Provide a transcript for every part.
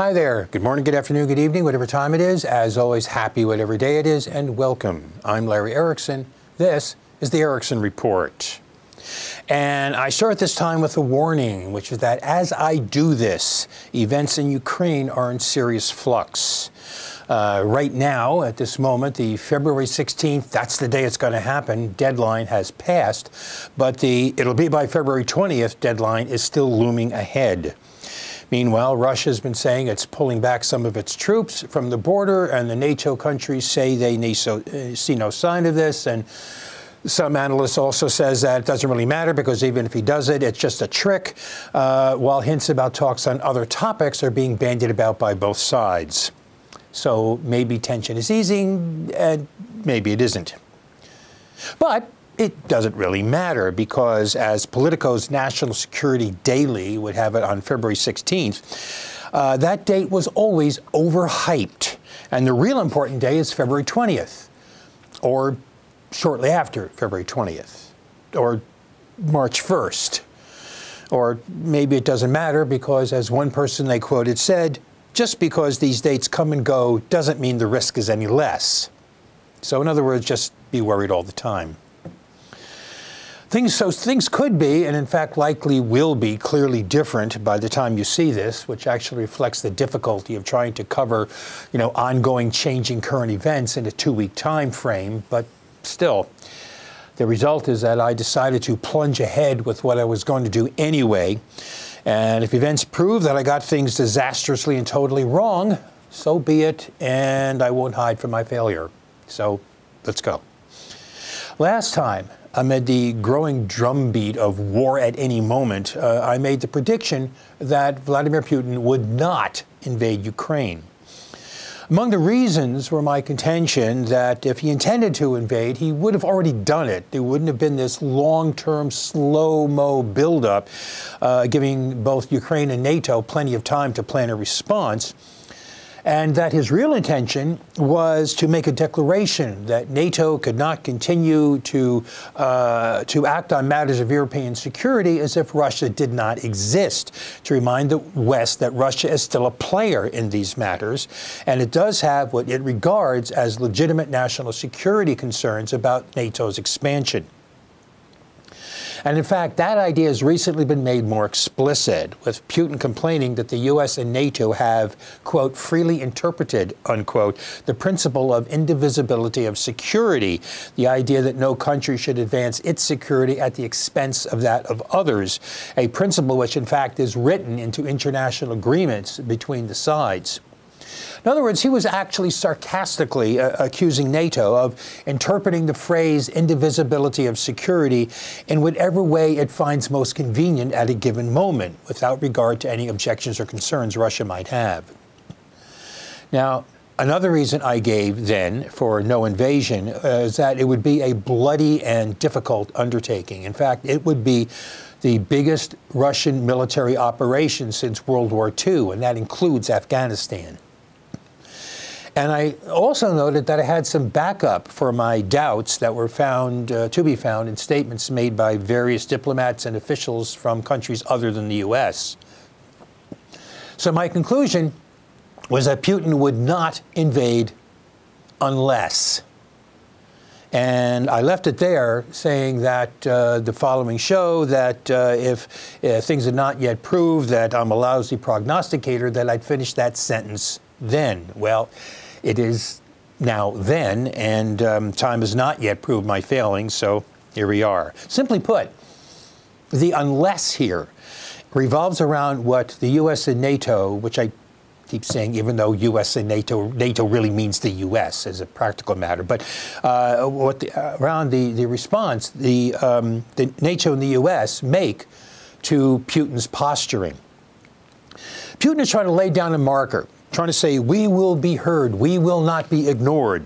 Hi there. Good morning, good afternoon, good evening, whatever time it is. As always, happy whatever day it is, and welcome. I'm Larry Erickson. This is the Erickson Report. And I start this time with a warning, which is that as I do this, events in Ukraine are in serious flux. Right now, at this moment, the February 16th, that's the day it's going to happen, deadline has passed, but the it'll be by February 20th deadline is still looming ahead. Meanwhile, Russia's been saying it's pulling back some of its troops from the border, and the NATO countries say they see no sign of this. And some analysts also says that it doesn't really matter because even if he does it, it's just a trick, while hints about talks on other topics are being bandied about by both sides. So maybe tension is easing, and maybe it isn't. But it doesn't really matter because, as Politico's National Security Daily would have it on February 16th, that date was always overhyped. And the real important day is February 20th, or shortly after February 20th, or March 1st. Or maybe it doesn't matter because, as one person they quoted said, just because these dates come and go doesn't mean the risk is any less. So in other words, just be worried all the time. Things could be, and in fact likely will be, clearly different by the time you see this, which actually reflects the difficulty of trying to cover, ongoing changing current events in a 2-week time frame. But still, the result is that I decided to plunge ahead with what I was going to do anyway. And if events prove that I got things disastrously and totally wrong, so be it, and I won't hide from my failure. So let's go. Last time, amid the growing drumbeat of war at any moment, I made the prediction that Vladimir Putin would not invade Ukraine. Among the reasons were my contention that if he intended to invade, he would have already done it. There wouldn't have been this long-term, slow-mo buildup, giving both Ukraine and NATO plenty of time to plan a response. And that his real intention was to make a declaration that NATO could not continue to act on matters of European security as if Russia did not exist, to remind the West that Russia is still a player in these matters, and it does have what it regards as legitimate national security concerns about NATO's expansion. And in fact, that idea has recently been made more explicit, with Putin complaining that the U.S. and NATO have, quote, freely interpreted, unquote, the principle of indivisibility of security, the idea that no country should advance its security at the expense of that of others, a principle which, in fact, is written into international agreements between the sides. In other words, he was actually sarcastically accusing NATO of interpreting the phrase indivisibility of security in whatever way it finds most convenient at a given moment, without regard to any objections or concerns Russia might have. Now, another reason I gave then for no invasion is that it would be a bloody and difficult undertaking. In fact, it would be the biggest Russian military operation since World War II, and that includes Afghanistan. And I also noted that I had some backup for my doubts that were to be found in statements made by various diplomats and officials from countries other than the U.S. So my conclusion was that Putin would not invade unless. And I left it there, saying that the following show that if things had not yet proved that I'm a lousy prognosticator, that I'd finish that sentence then. Well, it is now then, and time has not yet proved my failings, so here we are. Simply put, the unless here revolves around what the U.S. and NATO, which I keep saying, even though U.S. and NATO really means the U.S. as a practical matter, but around the response the NATO and the U.S. make to Putin's posturing. Putin is trying to lay down a marker, trying to say, we will be heard, we will not be ignored.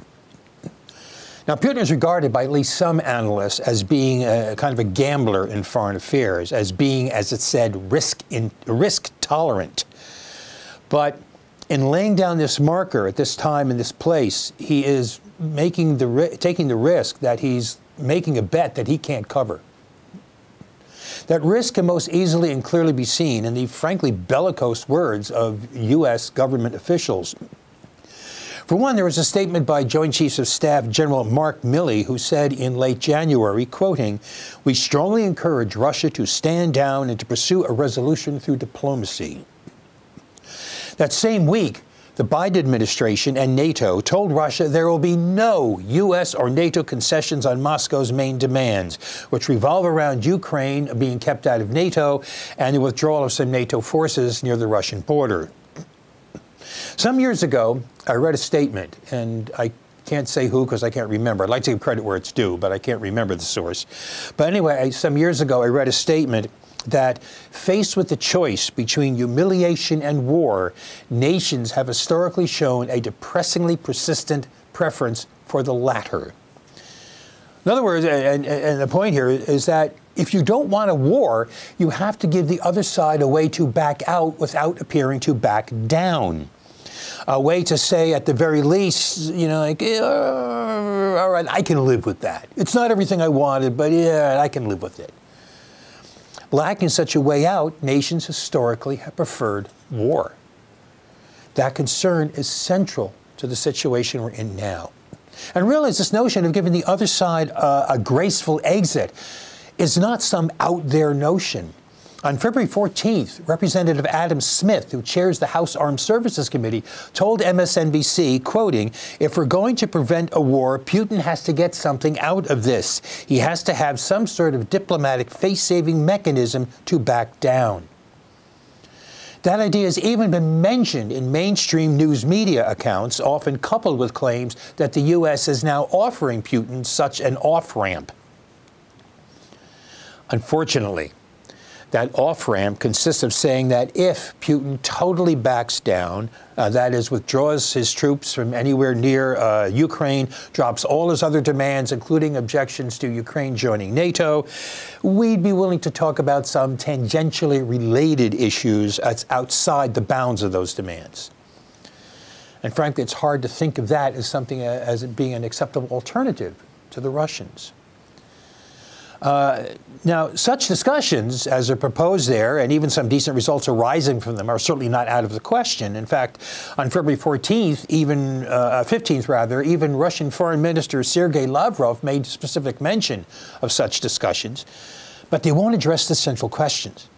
Now, Putin is regarded by at least some analysts as being kind of a gambler in foreign affairs, as being, as it said, risk tolerant. But in laying down this marker at this time in this place, he is taking the risk that he's making a bet that he can't cover. That risk can most easily and clearly be seen in the frankly bellicose words of U.S. government officials. For one, there was a statement by Joint Chiefs of Staff General Mark Milley, who said in late January, quoting, "We strongly encourage Russia to stand down and to pursue a resolution through diplomacy." That same week, the Biden administration and NATO told Russia there will be no U.S. or NATO concessions on Moscow's main demands, which revolve around Ukraine being kept out of NATO and the withdrawal of some NATO forces near the Russian border. Some years ago, I read a statement, and I can't say who because I can't remember. I'd like to give credit where it's due, but I can't remember the source. But anyway, some years ago, I read a statement that faced with the choice between humiliation and war, nations have historically shown a depressingly persistent preference for the latter. In other words, and the point here is that if you don't want a war, you have to give the other side a way to back out without appearing to back down. A way to say, at the very least, you know, like, all right, I can live with that. It's not everything I wanted, but yeah, I can live with it. Lacking such a way out, nations historically have preferred war. That concern is central to the situation we're in now. And realize this notion of giving the other side a graceful exit is not some out there notion. On February 14th, Representative Adam Smith, who chairs the House Armed Services Committee, told MSNBC, quoting, "If we're going to prevent a war, Putin has to get something out of this. He has to have some sort of diplomatic face-saving mechanism to back down." That idea has even been mentioned in mainstream news media accounts, often coupled with claims that the U.S. is now offering Putin such an off-ramp. Unfortunately, that off-ramp consists of saying that if Putin totally backs down, that is, withdraws his troops from anywhere near Ukraine, drops all his other demands, including objections to Ukraine joining NATO, we'd be willing to talk about some tangentially related issues outside the bounds of those demands. And frankly, it's hard to think of that as something as being an acceptable alternative to the Russians. Now, such discussions, as are proposed there, and even some decent results arising from them, are certainly not out of the question. In fact, on February 15th, even Russian Foreign Minister Sergei Lavrov made specific mention of such discussions. But they won't address the central questions,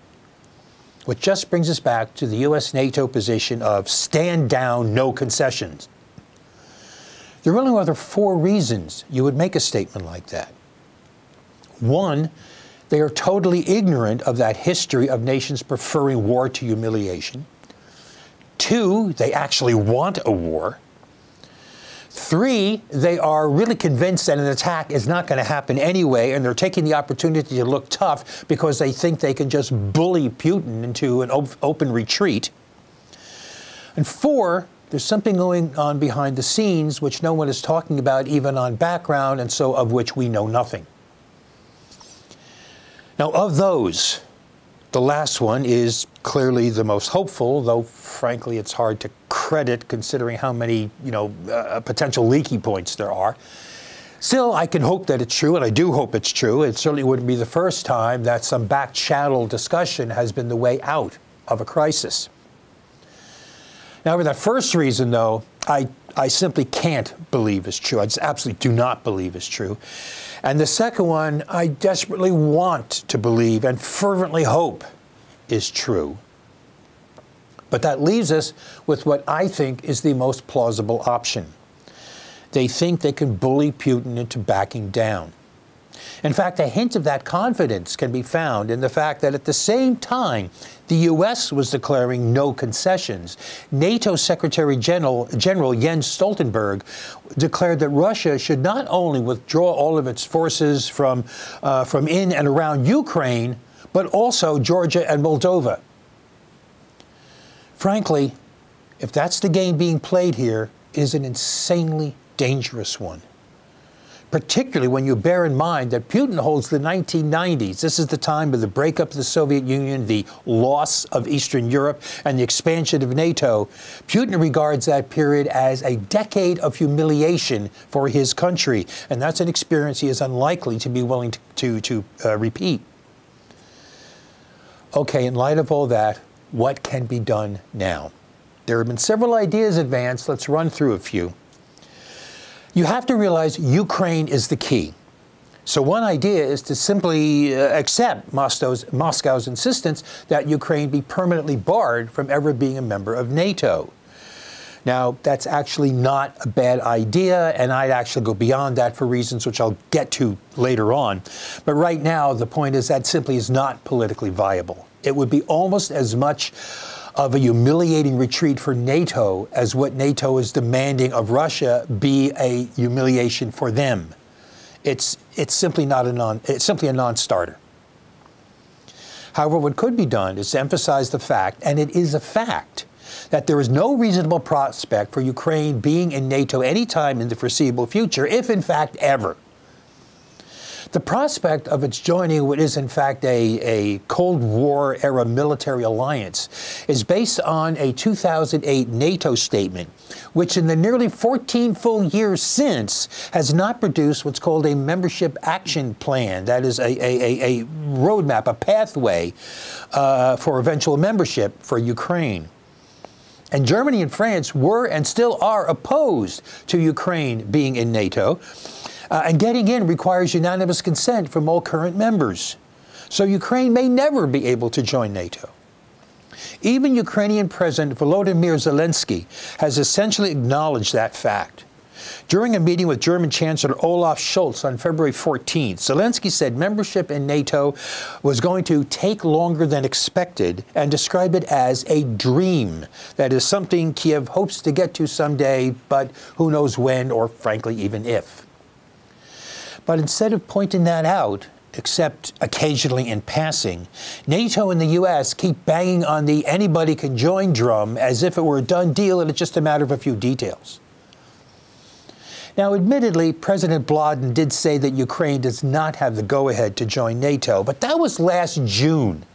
which just brings us back to the U.S.-NATO position of stand down, no concessions. There are only other 4 reasons you would make a statement like that. 1, they are totally ignorant of that history of nations preferring war to humiliation. 2, they actually want a war. 3, they are really convinced that an attack is not going to happen anyway, and they're taking the opportunity to look tough because they think they can just bully Putin into an open retreat. And 4, there's something going on behind the scenes which no one is talking about, even on background, and so of which we know nothing. Now, of those, the last one is clearly the most hopeful, though, frankly, it's hard to credit considering how many, potential leaky points there are. Still, I can hope that it's true, and I do hope it's true. It certainly wouldn't be the first time that some back-channel discussion has been the way out of a crisis. Now, for that first reason, though, I simply can't believe is true. I just absolutely do not believe is true. And the second one, I desperately want to believe and fervently hope is true. But that leaves us with what I think is the most plausible option. They think they can bully Putin into backing down. In fact, a hint of that confidence can be found in the fact that at the same time the U.S. was declaring no concessions, NATO Secretary General Jens Stoltenberg declared that Russia should not only withdraw all of its forces from in and around Ukraine, but also Georgia and Moldova. Frankly, if that's the game being played here, it is an insanely dangerous one. Particularly when you bear in mind that Putin holds the 1990s. This is the time of the breakup of the Soviet Union, the loss of Eastern Europe, and the expansion of NATO. Putin regards that period as a decade of humiliation for his country, and that's an experience he is unlikely to be willing to repeat. Okay, in light of all that, what can be done now? There have been several ideas advanced. Let's run through a few. You have to realize Ukraine is the key. So one idea is to simply accept Moscow's insistence that Ukraine be permanently barred from ever being a member of NATO. Now, that's actually not a bad idea, and I'd actually go beyond that for reasons which I'll get to later on. But right now, the point is that simply is not politically viable. It would be almost as much of a humiliating retreat for NATO as what NATO is demanding of Russia be a humiliation for them. It's simply it's simply a non-starter. However, what could be done is to emphasize the fact, and it is a fact, that there is no reasonable prospect for Ukraine being in NATO anytime in the foreseeable future, if in fact ever. The prospect of its joining what is in fact a Cold War era military alliance is based on a 2008 NATO statement, which in the nearly 14 full years since has not produced what's called a membership action plan. That is a roadmap, a pathway for eventual membership for Ukraine. And Germany and France were and still are opposed to Ukraine being in NATO. And getting in requires unanimous consent from all current members. So Ukraine may never be able to join NATO. Even Ukrainian President Volodymyr Zelensky has essentially acknowledged that fact. During a meeting with German Chancellor Olaf Scholz on February 14th, Zelensky said membership in NATO was going to take longer than expected and described it as a dream. That is something Kiev hopes to get to someday, but who knows when or frankly even if. But instead of pointing that out, except occasionally in passing, NATO and the U.S. keep banging on the anybody can join drum as if it were a done deal and it's just a matter of a few details. Now, admittedly, President Vladimir did say that Ukraine does not have the go-ahead to join NATO, but that was last June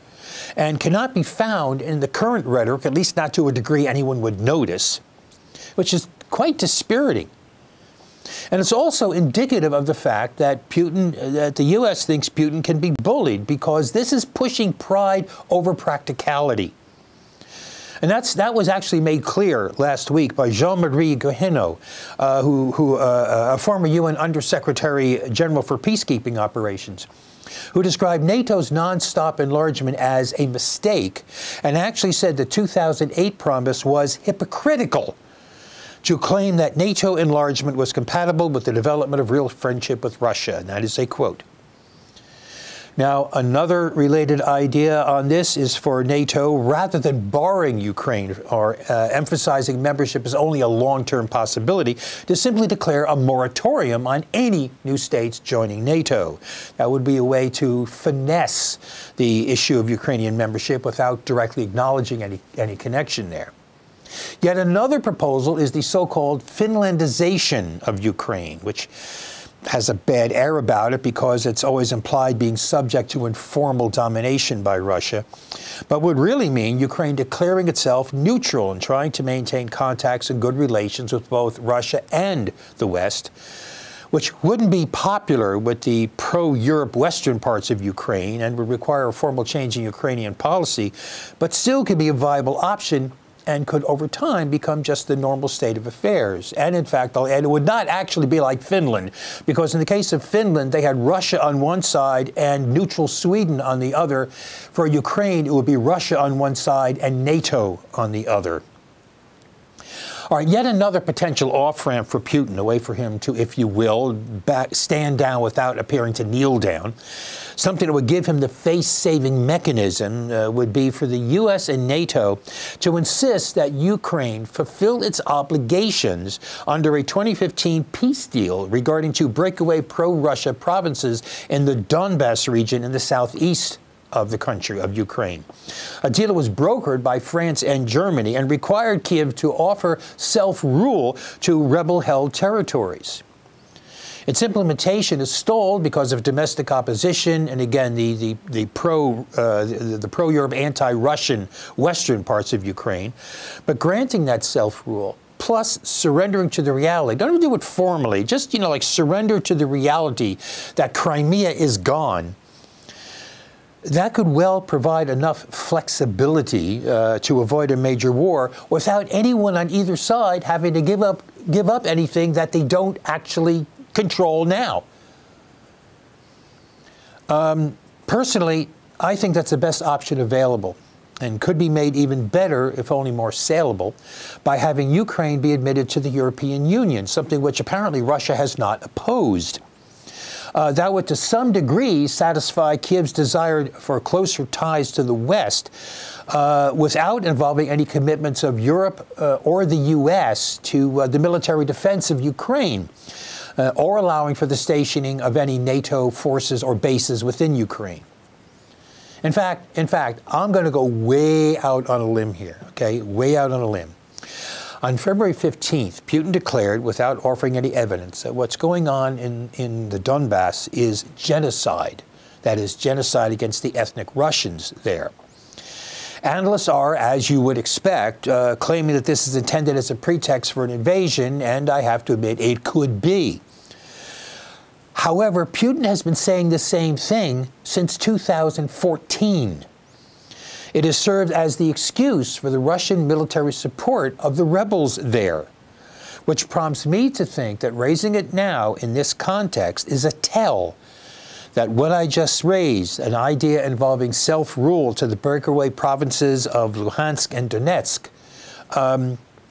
and cannot be found in the current rhetoric, at least not to a degree anyone would notice, which is quite dispiriting. And it's also indicative of the fact that that the U.S. thinks Putin can be bullied because this is pushing pride over practicality. And that was actually made clear last week by Jean-Marie Guéhenno, a former UN Undersecretary General for Peacekeeping Operations, who described NATO's nonstop enlargement as a mistake and actually said the 2008 promise was hypocritical to claim that NATO enlargement was compatible with the development of real friendship with Russia. And that is a quote. Now, another related idea on this is for NATO, rather than barring Ukraine or emphasizing membership as only a long-term possibility, to simply declare a moratorium on any new states joining NATO. That would be a way to finesse the issue of Ukrainian membership without directly acknowledging any connection there. Yet another proposal is the so-called Finlandization of Ukraine, which has a bad air about it because it's always implied being subject to informal domination by Russia, but would really mean Ukraine declaring itself neutral and trying to maintain contacts and good relations with both Russia and the West, which wouldn't be popular with the pro-Europe Western parts of Ukraine and would require a formal change in Ukrainian policy, but still could be a viable option and could over time become just the normal state of affairs. And in fact, I'll add, it would not actually be like Finland, because in the case of Finland, they had Russia on one side and neutral Sweden on the other. For Ukraine, it would be Russia on one side and NATO on the other. All right, yet another potential off-ramp for Putin, a way for him to, if you will, stand down without appearing to kneel down. Something that would give him the face-saving mechanism would be for the U.S. and NATO to insist that Ukraine fulfill its obligations under a 2015 peace deal regarding two breakaway pro-Russia provinces in the Donbass region in the southeast of the country of Ukraine. A deal that was brokered by France and Germany and required Kiev to offer self-rule to rebel-held territories. Its implementation is stalled because of domestic opposition and, again, the pro-Europe, anti-Russian western parts of Ukraine. But granting that self-rule, plus surrendering to the reality, don't even do it formally, just, like surrender to the reality that Crimea is gone, that could well provide enough flexibility to avoid a major war without anyone on either side having to give up anything that they don't actually control now. Personally, I think that's the best option available, and could be made even better, if only more saleable, by having Ukraine be admitted to the European Union, something which apparently Russia has not opposed. That would to some degree satisfy Kiev's desire for closer ties to the West without involving any commitments of Europe or the U.S. to the military defense of Ukraine, or allowing for the stationing of any NATO forces or bases within Ukraine. In fact, I'm going to go way out on a limb here, okay? Way out on a limb. On February 15th, Putin declared, without offering any evidence, that what's going on in the Donbass is genocide. That is, genocide against the ethnic Russians there. Analysts are, as you would expect, claiming that this is intended as a pretext for an invasion, and I have to admit, it could be. However, Putin has been saying the same thing since 2014. It has served as the excuse for the Russian military support of the rebels there, which prompts me to think that raising it now in this context is a tell that what I just raised, an idea involving self-rule to the breakaway provinces of Luhansk and Donetsk,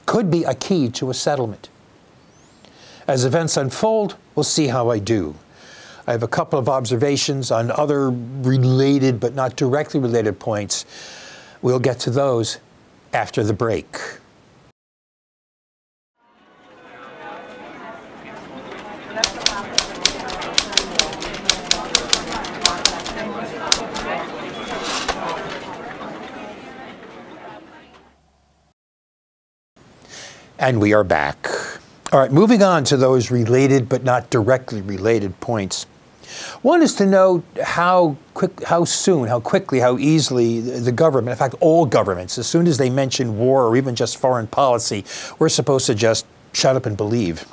could be a key to a settlement. As events unfold, we'll see how I do. I have a couple of observations on other related but not directly related points. We'll get to those after the break. And we are back. All right, moving on to those related but not directly related points. One is to note how quickly, how easily the government, in fact, all governments, as soon as they mention war or even just foreign policy, we're supposed to just shut up and believe.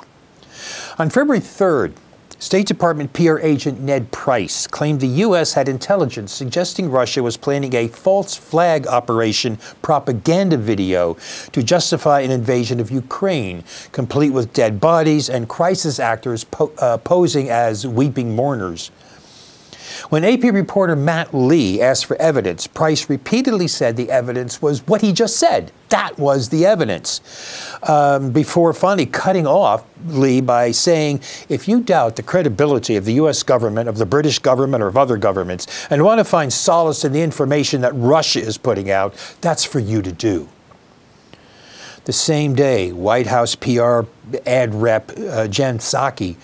On February 3rd, State Department PR agent Ned Price claimed the U.S. had intelligence suggesting Russia was planning a false flag operation propaganda video to justify an invasion of Ukraine, complete with dead bodies and crisis actors posing as weeping mourners. When AP reporter Matt Lee asked for evidence, Price repeatedly said the evidence was what he just said. That was the evidence. Before finally cutting off Lee by saying, if you doubt the credibility of the U.S. government, of the British government, or of other governments, and want to find solace in the information that Russia is putting out, that's for you to do. The same day, White House PR ad rep Jen Psaki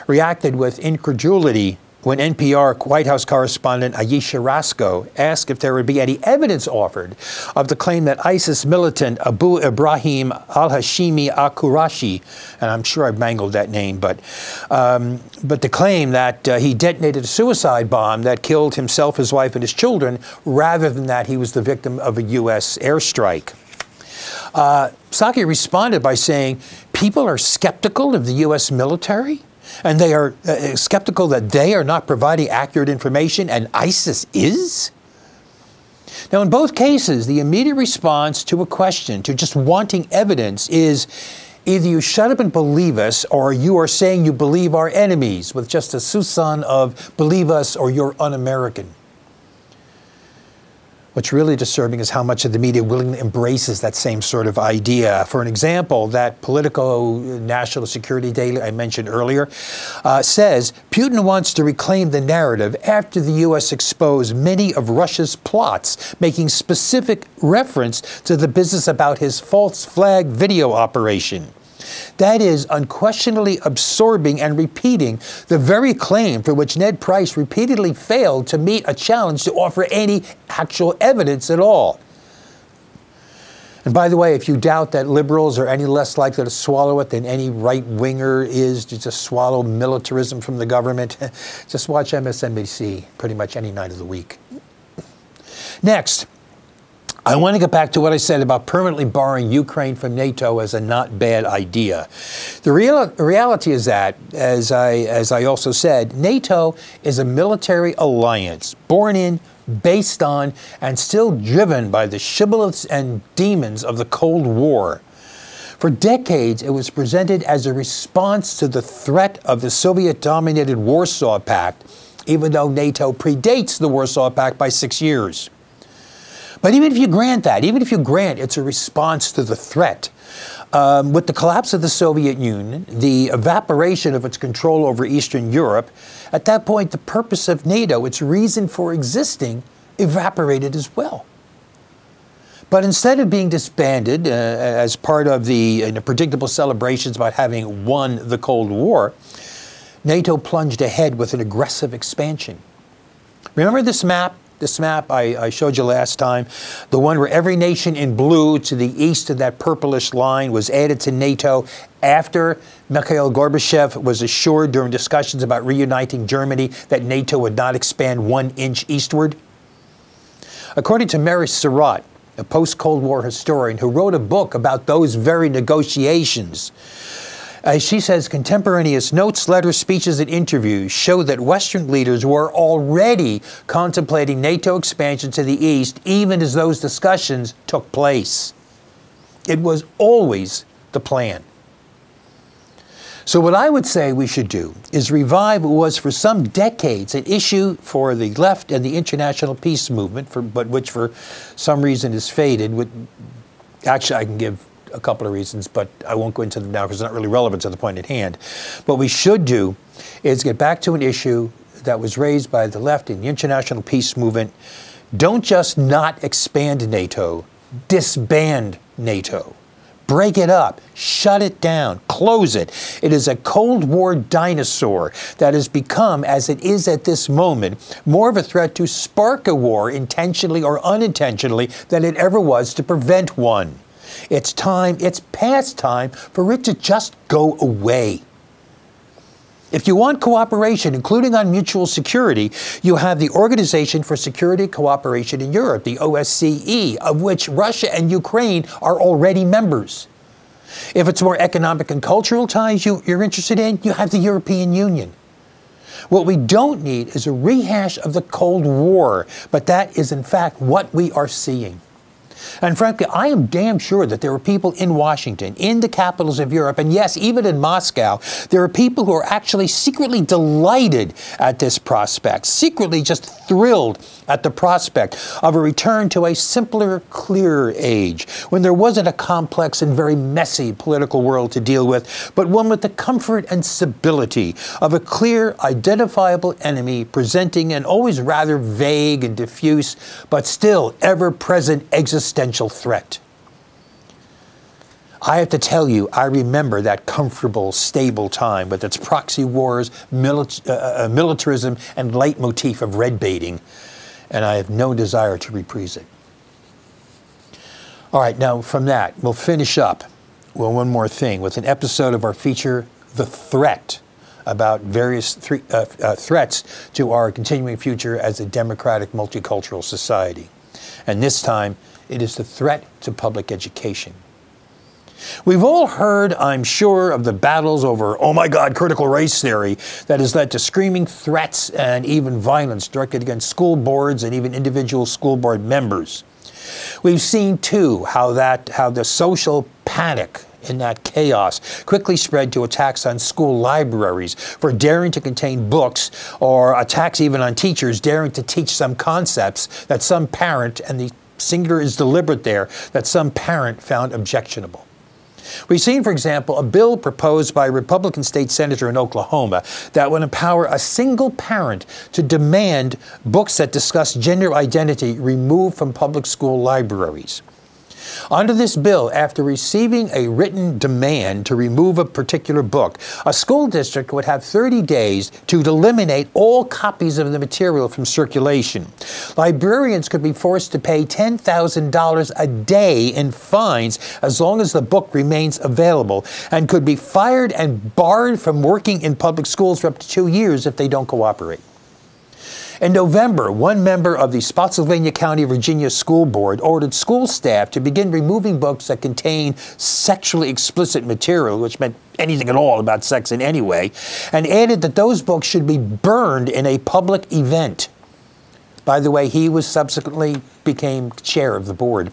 reacted with incredulity when NPR White House correspondent Ayesha Rasco asked if there would be any evidence offered of the claim that ISIS militant Abu Ibrahim al-Hashimi al-Qurashi, and I'm sure I've mangled that name, but the claim that he detonated a suicide bomb that killed himself, his wife, and his children, rather than that he was the victim of a U.S. airstrike. Psaki responded by saying, people are skeptical of the U.S. military? And they are skeptical that they are not providing accurate information, and ISIS is? Now, in both cases, the immediate response to a question, to just wanting evidence, is either you shut up and believe us, or you are saying you believe our enemies, with just a soupçon of believe us or you're un-American. What's really disturbing is how much of the media willingly embraces that same sort of idea. For an example, that Politico National Security Daily I mentioned earlier says Putin wants to reclaim the narrative after the U.S. exposed many of Russia's plots, making specific reference to the business about his false flag video operation. That is unquestionably absorbing and repeating the very claim for which Ned Price repeatedly failed to meet a challenge to offer any actual evidence at all. And by the way, if you doubt that liberals are any less likely to swallow it than any right-winger is to just swallow militarism from the government, just watch MSNBC pretty much any night of the week. Next, I want to get back to what I said about permanently barring Ukraine from NATO as a not bad idea. The reality is that, as I also said, NATO is a military alliance born in, based on and still driven by the shibboleths and demons of the Cold War. For decades, it was presented as a response to the threat of the Soviet-dominated Warsaw Pact, even though NATO predates the Warsaw Pact by 6 years. But even if you grant that, even if you grant it's a response to the threat, with the collapse of the Soviet Union, the evaporation of its control over Eastern Europe, at that point, the purpose of NATO, its reason for existing, evaporated as well. But instead of being disbanded as part of the predictable celebrations about having won the Cold War, NATO plunged ahead with an aggressive expansion. Remember this map? This map I showed you last time, the one where every nation in blue to the east of that purplish line was added to NATO after Mikhail Gorbachev was assured during discussions about reuniting Germany that NATO would not expand 1 inch eastward. According to Mary Surratt, a post-Cold War historian who wrote a book about those very negotiations, she says contemporaneous notes, letters, speeches, and interviews show that Western leaders were already contemplating NATO expansion to the east even as those discussions took place. It was always the plan. So what I would say we should do is revive what was for some decades an issue for the left and the international peace movement, but which for some reason has faded. Actually, I can give a couple of reasons, but I won't go into them now because it's not really relevant to the point at hand. What we should do is get back to an issue that was raised by the left in the international peace movement. Don't just not expand NATO, disband NATO. Break it up, shut it down, close it. It is a Cold War dinosaur that has become, as it is at this moment, more of a threat to spark a war intentionally or unintentionally than it ever was to prevent one. It's time, it's past time for it to just go away. If you want cooperation, including on mutual security, you have the Organization for Security Cooperation in Europe, the OSCE, of which Russia and Ukraine are already members. If it's more economic and cultural ties you're interested in, you have the European Union. What we don't need is a rehash of the Cold War, but that is in fact what we are seeing. And frankly, I am damn sure that there are people in Washington, in the capitals of Europe, and yes, even in Moscow, there are people who are actually secretly delighted at this prospect, secretly just thrilled at the prospect of a return to a simpler, clearer age, when there wasn't a complex and very messy political world to deal with, but one with the comfort and stability of a clear, identifiable enemy presenting an always rather vague and diffuse, but still ever-present existential threat. I have to tell you, I remember that comfortable, stable time with its proxy wars, militarism, and leitmotif of red baiting, and I have no desire to reprise it. All right, now from that, we'll finish up with one more thing, with an episode of our feature, The Threat, about various threats to our continuing future as a democratic, multicultural society. And this time, it is the threat to public education. We've all heard, I'm sure, of the battles over, oh my God, critical race theory that has led to screaming threats and even violence directed against school boards and even individual school board members. We've seen, too, how the social panic in that chaos quickly spread to attacks on school libraries for daring to contain books, or attacks even on teachers daring to teach some concepts that some parent, and the singular is deliberate there, that some parent found objectionable. We've seen, for example, a bill proposed by a Republican state senator in Oklahoma that would empower a single parent to demand books that discuss gender identity removed from public school libraries. Under this bill, after receiving a written demand to remove a particular book, a school district would have 30 days to eliminate all copies of the material from circulation. Librarians could be forced to pay $10,000 a day in fines as long as the book remains available, and could be fired and barred from working in public schools for up to 2 years if they don't cooperate. In November, one member of the Spotsylvania County, Virginia School Board ordered school staff to begin removing books that contain sexually explicit material, which meant anything at all about sex in any way, and added that those books should be burned in a public event. By the way, he was subsequently became chair of the board.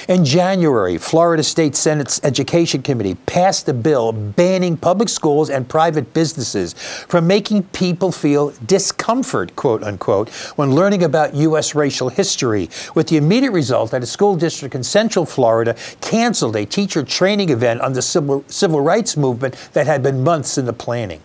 In January, Florida State Senate's Education Committee passed a bill banning public schools and private businesses from making people feel discomfort, quote unquote, when learning about U.S. racial history, with the immediate result that a school district in Central Florida canceled a teacher training event on the civil rights movement that had been months in the planning.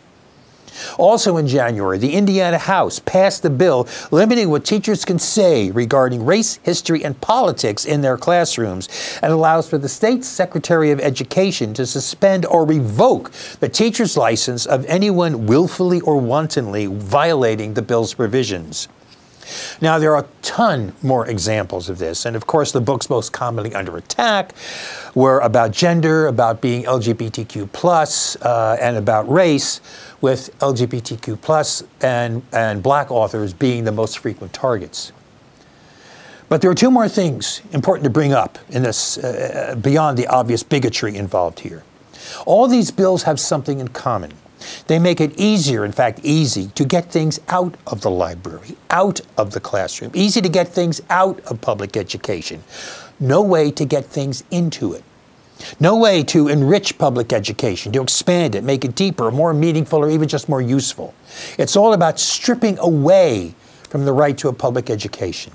Also in January, the Indiana House passed a bill limiting what teachers can say regarding race, history, and politics in their classrooms, and allows for the state Secretary of Education to suspend or revoke the teacher's license of anyone willfully or wantonly violating the bill's provisions. Now, there are a ton more examples of this, and of course the books most commonly under attack were about gender, about being LGBTQ+, and about race, with LGBTQ+ and black authors being the most frequent targets. But there are two more things important to bring up in this, beyond the obvious bigotry involved here. All these bills have something in common. They make it easier, in fact easy, to get things out of the library, out of the classroom, easy to get things out of public education. No way to get things into it. No way to enrich public education, to expand it, make it deeper, more meaningful, or even just more useful. It's all about stripping away from the right to a public education.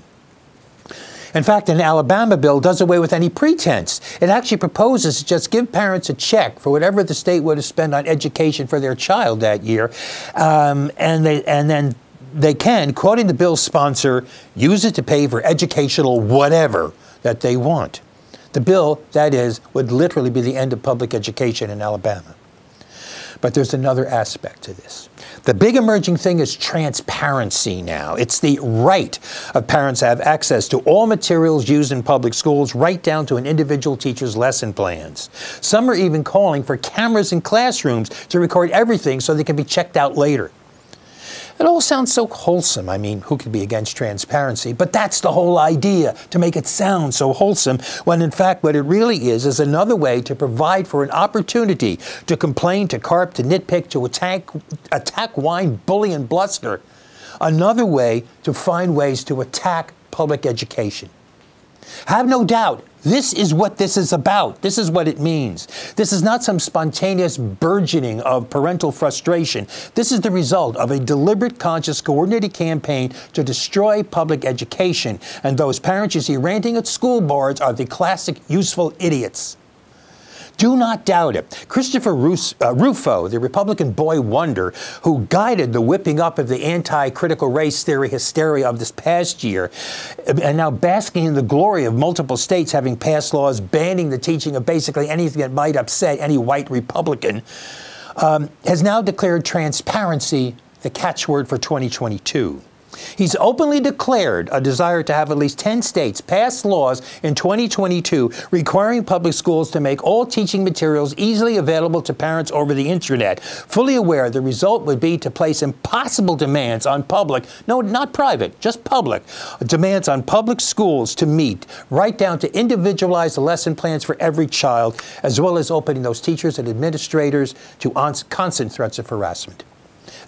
In fact, an Alabama bill does away with any pretense. It actually proposes to just give parents a check for whatever the state would have spent on education for their child that year, and then they can, quoting the bill's sponsor, use it to pay for educational whatever that they want. The bill, that is, would literally be the end of public education in Alabama. But there's another aspect to this. The big emerging thing is transparency now. It's the right of parents to have access to all materials used in public schools, right down to an individual teacher's lesson plans. Some are even calling for cameras in classrooms to record everything so they can be checked out later. It all sounds so wholesome. I mean, who could be against transparency? But that's the whole idea, to make it sound so wholesome, when in fact what it really is another way to provide for an opportunity to complain, to carp, to nitpick, to attack, whine, bully, and bluster. Another way to find ways to attack public education. Have no doubt, this is what this is about. This is what it means. This is not some spontaneous burgeoning of parental frustration. This is the result of a deliberate, conscious, coordinated campaign to destroy public education. And those parents you see ranting at school boards are the classic useful idiots. Do not doubt it. Christopher Rufo, the Republican boy wonder who guided the whipping up of the anti-critical race theory hysteria of this past year, and now basking in the glory of multiple states having passed laws banning the teaching of basically anything that might upset any white Republican, has now declared transparency the catchword for 2022. He's openly declared a desire to have at least 10 states pass laws in 2022 requiring public schools to make all teaching materials easily available to parents over the internet, fully aware the result would be to place impossible demands on public, no, not private, just public, demands on public schools to meet, right down to individualized lesson plans for every child, as well as opening those teachers and administrators to constant threats of harassment.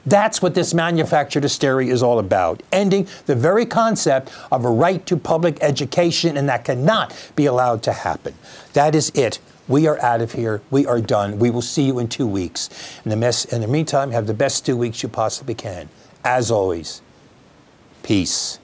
That's what this manufactured hysteria is all about, ending the very concept of a right to public education, and that cannot be allowed to happen. That is it. We are out of here. We are done. We will see you in 2 weeks. In the meantime, have the best 2 weeks you possibly can. As always, peace.